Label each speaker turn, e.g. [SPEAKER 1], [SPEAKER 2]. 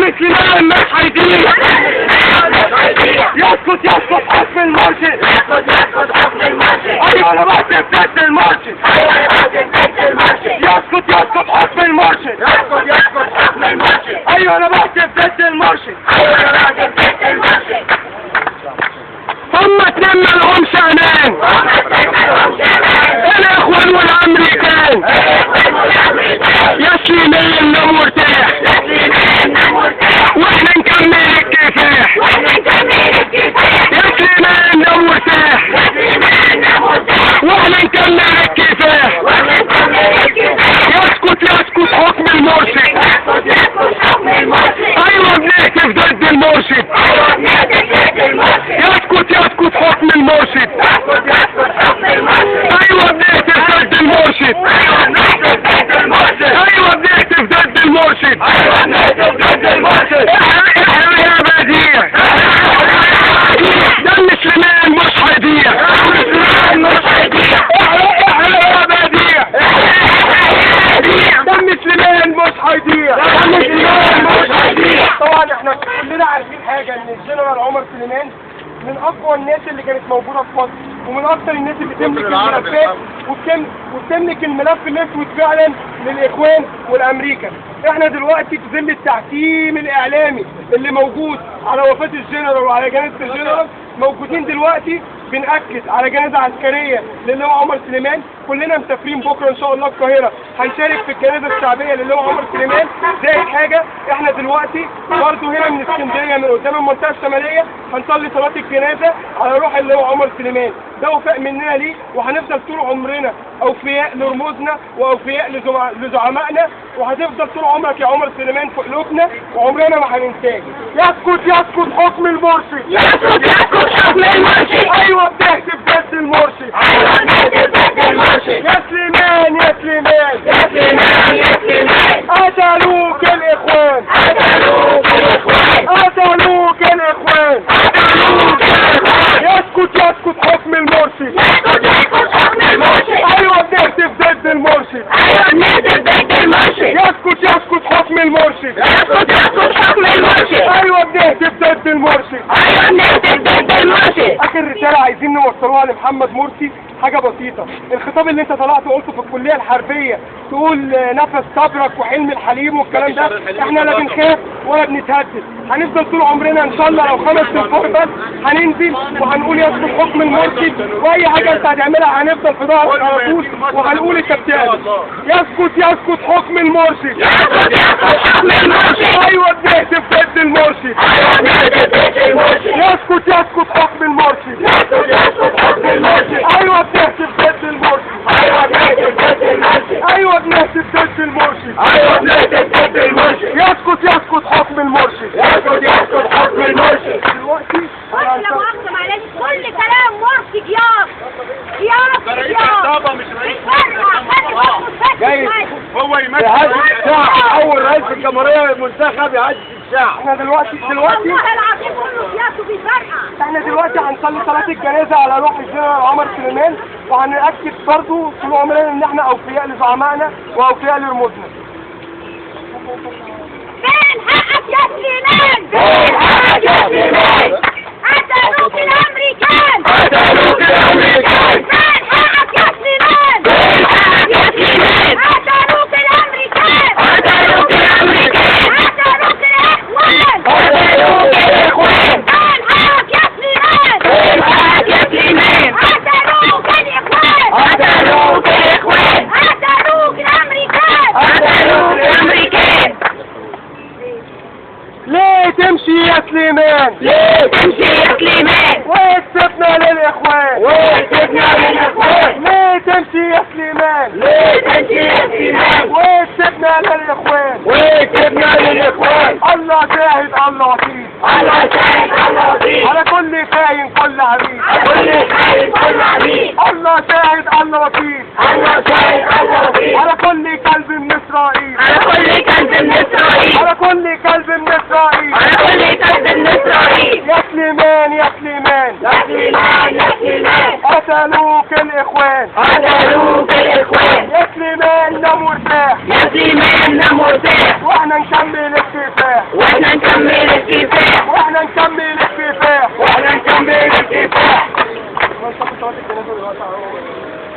[SPEAKER 1] دم سليمان مش هيضيع. يسكت يسكت حكم المرشد. ايوه انا بكتب ضد المرشد. يسكت يسكت حكم المرشد. ايوه انا بكتب ضد المرشد. ثم اتنين ملهمش امان. الاخوان والامريكان. يا سليمان نام مرتاح. واحنا نكمل الكفاح. يا سليمان نام مرتاح. واحنا نكمل الكفاح. يسكت يسكت حكم المرشد. ايوه بنهتف ضد المرشد. يسكت يسكت حكم المرشد. ايوه بنهتف ضد المرشد. ايوه بنهتف ضد المرشد. احرق يا بديع. دم سليمان مش هيضيع. احرق يا بديع. دم سليمان مش هيضيع. طبعا احنا كلنا عارفين حاجه ان الجنرال عمر سليمان من اقوى الناس اللي كانت موجوده في مصر، ومن اكثر الناس اللي تملك الملفات وبتملك الملف الاسود فعلا للاخوان والامريكا. احنا دلوقتي في ظل التحكيم الاعلامي اللي موجود على وفاه الجنرال وعلى جنازه الجنرال، موجودين دلوقتي بنأكد على جنازه عسكريه للواء عمر سليمان. كلنا مسافرين بكره ان شاء الله القاهره، هنشارك في الجنازه الشعبيه للواء عمر سليمان. زائد حاجه، احنا دلوقتي برضه هنا من اسكندريه من قدام المنطقه الشماليه هنصلي صلاه الجنازه على روح اللواء عمر سليمان. ده وفاء مننا ليه، وهنفضل طول عمرنا اوفياء لرموزنا واوفياء لزعمائنا، وهتفضل طول عمرك يا عمر سليمان في قلوبنا وعمرنا ما هننساك. يسكت يسكت حكم المرشد.
[SPEAKER 2] يسكت يسكت حكم المرشد.
[SPEAKER 1] ايوه بتهتف ضد المرشد.
[SPEAKER 2] ايوه بنهتف ضد المرشد.
[SPEAKER 1] يا سليمان يا سليمان
[SPEAKER 2] يا سليمان يا سليمان.
[SPEAKER 1] قتلوك الاخوان.
[SPEAKER 2] قتلوك الاخوان.
[SPEAKER 1] قتلوك الاخوان.
[SPEAKER 2] قتلوك الاخوان.
[SPEAKER 1] يسكت يسكت حكم المرشد.
[SPEAKER 2] يسكت يسكت حكم المرشد.
[SPEAKER 1] ايوه بنهتف ضد المرشد.
[SPEAKER 2] ايوه بنهتف ضد المرشد.
[SPEAKER 1] يسكت يسكت حكم المرشد.
[SPEAKER 2] يسكت يسكت حكم المرشد.
[SPEAKER 1] ايوه بنهتف ضد المرشد.
[SPEAKER 2] ايوه بنهتف ضد المرشد.
[SPEAKER 1] اخر رساله عايزين نوصلوها لمحمد مرسي حاجه بسيطه. الخطاب اللي انت طلعت قلته في الكليه الحربيه تقول نفس صبرك وحلم الحليم والكلام ده، احنا لا بنخاف ولا بنتهدد. هنفضل طول عمرنا ان شاء الله لو 5 انفار بس هننزل وهنقول يسقط حكم المرشد، واي حاجه انت هتعملها هنفضل في ظهرك على طول وهنقول انت بتعمل. يسكت يسكت حكم المرشد.
[SPEAKER 2] يسكت يسكت حكم المرشد.
[SPEAKER 1] ايوه بنهتف ضد المرشد.
[SPEAKER 2] ايوه بنهتف ضد المرشد.
[SPEAKER 1] يسكت يسكت حكم المرشد.
[SPEAKER 2] يسكت يسكت حكم المرشد.
[SPEAKER 1] ايوه بنهتف ضد المرشد.
[SPEAKER 2] ايوه بنهتف ضد المرشد.
[SPEAKER 1] ايوه بنهتف ضد المرشد.
[SPEAKER 2] ايوه بنهتف ضد المرشد.
[SPEAKER 1] يسكت يسكت حكم المرشد.
[SPEAKER 2] يسكت يسكت حكم المرشد.
[SPEAKER 1] دلوقتي
[SPEAKER 3] لا مؤاخذة معلش، كل كلام مرسي جياط
[SPEAKER 4] بابا مش رئيس
[SPEAKER 1] جاي
[SPEAKER 4] هو يمثل
[SPEAKER 1] الشعب. اول رئيس الجمهوريه منتخب يهدد الشعب. احنا دلوقتي
[SPEAKER 3] والله العظيم كله سياسته بيفرقع.
[SPEAKER 1] احنا دلوقتي هنصلي صلاه الجنازه على روح الجنرال عمر سليمان، وهنأكد برضه طول عمرنا ان احنا اوفياء لزعمائنا واوفياء لرموزنا.
[SPEAKER 3] فين حقك يا سليمان؟
[SPEAKER 2] فين حقك يا سليمان؟
[SPEAKER 3] قتلوك الامريكان.
[SPEAKER 2] قتلوك الامريكان.
[SPEAKER 3] فين حقك يا سليمان؟
[SPEAKER 2] فين حقك يا سليمان؟
[SPEAKER 3] قتلوك الامريكان.
[SPEAKER 2] قتلوك الامريكان.
[SPEAKER 3] قتلوك الاخوان.
[SPEAKER 2] قتلوك الاخوان.
[SPEAKER 3] فين حقك يا سليمان؟
[SPEAKER 2] فين حقك يا سليمان؟
[SPEAKER 3] قتلوك الاخوان.
[SPEAKER 2] قتلوك الاخوان.
[SPEAKER 3] قتلوك الامريكان.
[SPEAKER 2] قتلوك الامريكان.
[SPEAKER 1] ليه تمشي يا سليمان؟
[SPEAKER 2] ليه تمشي يا سليمان؟
[SPEAKER 1] وتسيبنا للاخوان.
[SPEAKER 2] وسيبنا للاخوان.
[SPEAKER 1] ليه تمشي يا سليمان؟
[SPEAKER 2] ليه تمشي يا سليمان؟
[SPEAKER 1] وتسيبنا للاخوان.
[SPEAKER 2] وسيبنا للاخوان.
[SPEAKER 1] الله شاهد الله وكيل.
[SPEAKER 2] الله شاهد الله وكيل.
[SPEAKER 1] على كل خاين كل عبيد.
[SPEAKER 2] على كل خاين كل عبيد.
[SPEAKER 1] الله شاهد الله وكيل.
[SPEAKER 2] الله شاهد الله وكيل.
[SPEAKER 1] على كل كلب من اسرائيل.
[SPEAKER 2] على كل كلب من اسرائيل.
[SPEAKER 1] على كل كلب من إسرائيل
[SPEAKER 2] على كل كذب من إسرائيل.
[SPEAKER 1] يا سليمان يا سليمان
[SPEAKER 2] يا سليمان يا سليمان
[SPEAKER 1] قتلوك الإخوان
[SPEAKER 2] قتلوك الإخوان.
[SPEAKER 1] يا سليمان نام وارتاح
[SPEAKER 2] يا سليمان نام وارتاح
[SPEAKER 1] واحنا نكمل الكفاح
[SPEAKER 2] واحنا نكمل الكفاح
[SPEAKER 1] واحنا نكمل الكفاح
[SPEAKER 2] واحنا نكمل الكفاح.
[SPEAKER 1] ما انت كنت واقف الجنازة دلوقتي اهو.